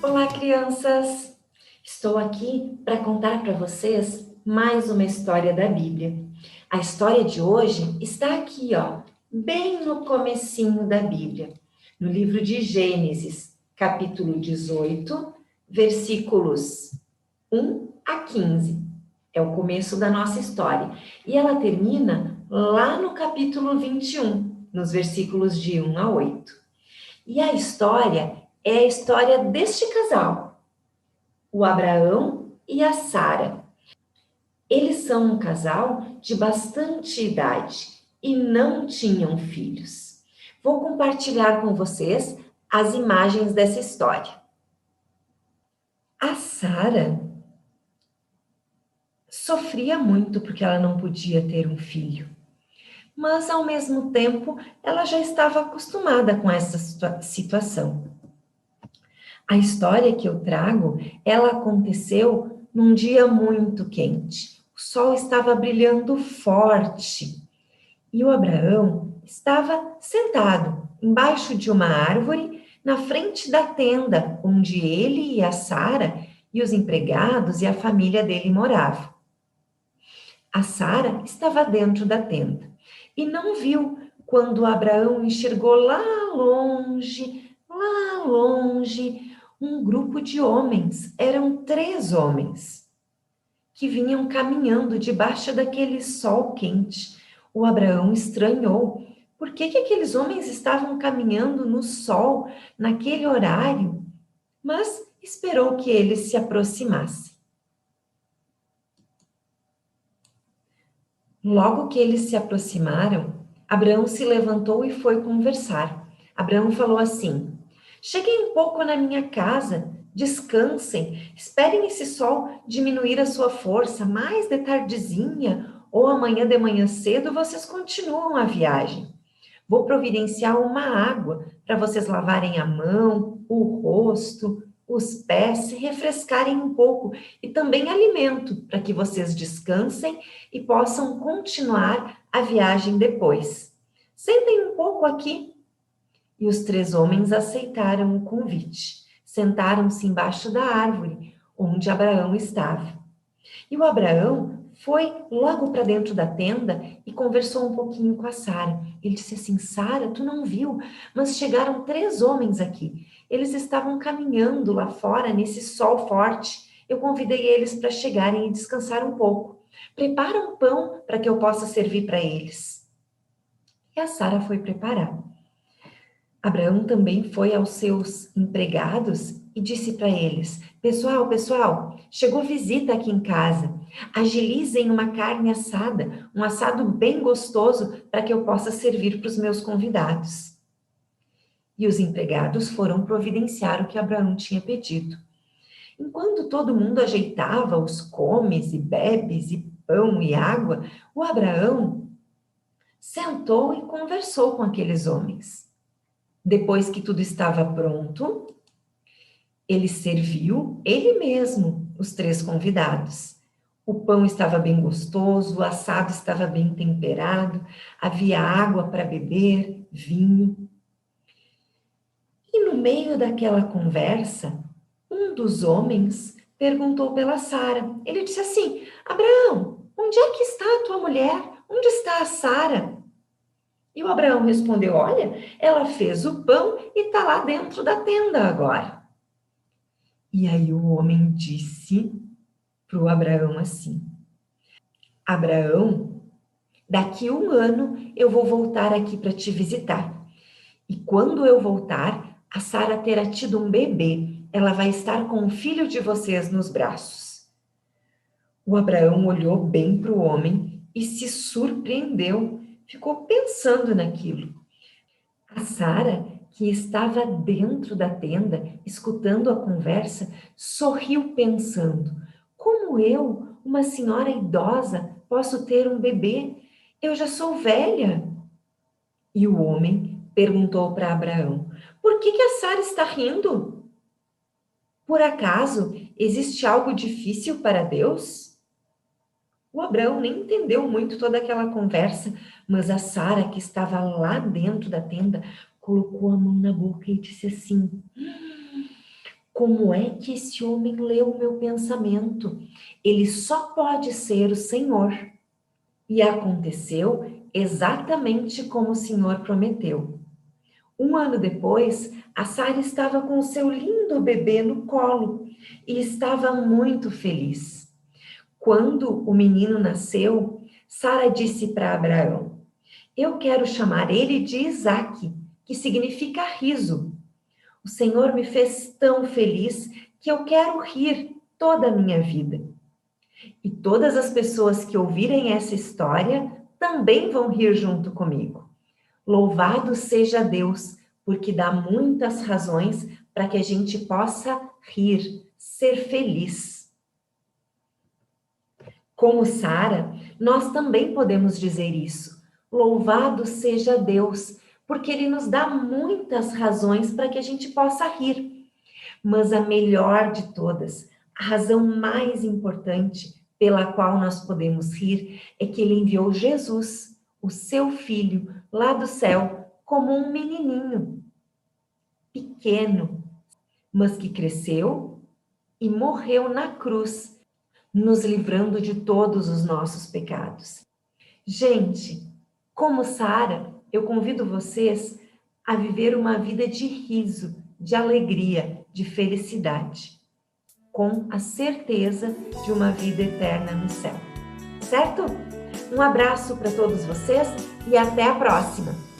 Olá, crianças! Estou aqui para contar para vocês mais uma história da Bíblia. A história de hoje está aqui, ó, bem no comecinho da Bíblia, no livro de Gênesis, capítulo 18, versículos 1 a 15. É o começo da nossa história. E ela termina lá no capítulo 21, nos versículos de 1 a 8. E a história é a história deste casal, o Abraão e a Sara. Eles são um casal de bastante idade e não tinham filhos. Vou compartilhar com vocês as imagens dessa história. A Sara sofria muito porque ela não podia ter um filho, mas ao mesmo tempo ela já estava acostumada com essa situação. A história que eu trago, ela aconteceu num dia muito quente. O sol estava brilhando forte e o Abraão estava sentado embaixo de uma árvore na frente da tenda onde ele e a Sara e os empregados e a família dele moravam. A Sara estava dentro da tenda e não viu quando Abraão enxergou lá longe, um grupo de homens. Eram 3 homens que vinham caminhando debaixo daquele sol quente. O Abraão estranhou. Por que aqueles homens estavam caminhando no sol naquele horário? Mas esperou que eles se aproximassem. Logo que eles se aproximaram, Abraão se levantou e foi conversar. Abraão falou assim: cheguem um pouco na minha casa, descansem, esperem esse sol diminuir a sua força, mais de tardezinha ou amanhã de manhã cedo vocês continuam a viagem. Vou providenciar uma água para vocês lavarem a mão, o rosto, os pés, se refrescarem um pouco e também alimento para que vocês descansem e possam continuar a viagem depois. Sentem um pouco aqui. E os 3 homens aceitaram o convite. Sentaram-se embaixo da árvore onde Abraão estava. E o Abraão foi logo para dentro da tenda e conversou um pouquinho com a Sara. Ele disse assim: Sara, tu não viu, mas chegaram 3 homens aqui. Eles estavam caminhando lá fora nesse sol forte. Eu convidei eles para chegarem e descansar um pouco. Prepara um pão para que eu possa servir para eles. E a Sara foi preparar. Abraão também foi aos seus empregados e disse para eles: Pessoal, chegou visita aqui em casa. Agilizem uma carne assada, um assado bem gostoso para que eu possa servir para os meus convidados. E os empregados foram providenciar o que Abraão tinha pedido. Enquanto todo mundo ajeitava os comes e bebes e pão e água, o Abraão sentou e conversou com aqueles homens. Depois que tudo estava pronto, ele serviu ele mesmo os 3 convidados. O pão estava bem gostoso, o assado estava bem temperado, havia água para beber, vinho. E no meio daquela conversa, um dos homens perguntou pela Sara. Ele disse assim: Abraão, onde é que está a tua mulher? Onde está a Sara? E o Abraão respondeu: olha, ela fez o pão e está lá dentro da tenda agora. E aí o homem disse para o Abraão assim: Abraão, daqui 1 ano eu vou voltar aqui para te visitar. E quando eu voltar, a Sara terá tido um bebê. Ela vai estar com o filho de vocês nos braços. O Abraão olhou bem para o homem e se surpreendeu. Ficou pensando naquilo. A Sara, que estava dentro da tenda, escutando a conversa, sorriu pensando: como eu, uma senhora idosa, posso ter um bebê? Eu já sou velha. E o homem perguntou para Abraão: por que a Sara está rindo? Por acaso existe algo difícil para Deus? O Abraão nem entendeu muito toda aquela conversa, mas a Sara, que estava lá dentro da tenda, colocou a mão na boca e disse assim: como é que esse homem leu o meu pensamento? Ele só pode ser o Senhor. E aconteceu exatamente como o Senhor prometeu. Um ano depois, a Sara estava com o seu lindo bebê no colo e estava muito feliz. Quando o menino nasceu, Sara disse para Abraão: eu quero chamar ele de Isaque, que significa riso. O Senhor me fez tão feliz que eu quero rir toda a minha vida. E todas as pessoas que ouvirem essa história também vão rir junto comigo. Louvado seja Deus, porque dá muitas razões para que a gente possa rir, ser feliz. Como Sara, nós também podemos dizer isso. Louvado seja Deus, porque Ele nos dá muitas razões para que a gente possa rir. Mas a melhor de todas, a razão mais importante pela qual nós podemos rir é que Ele enviou Jesus, o seu Filho, lá do céu, como um menininho, pequeno, mas que cresceu e morreu na cruz, nos livrando de todos os nossos pecados. Gente, como Sara, eu convido vocês a viver uma vida de riso, de alegria, de felicidade, com a certeza de uma vida eterna no céu. Certo? Um abraço para todos vocês e até a próxima!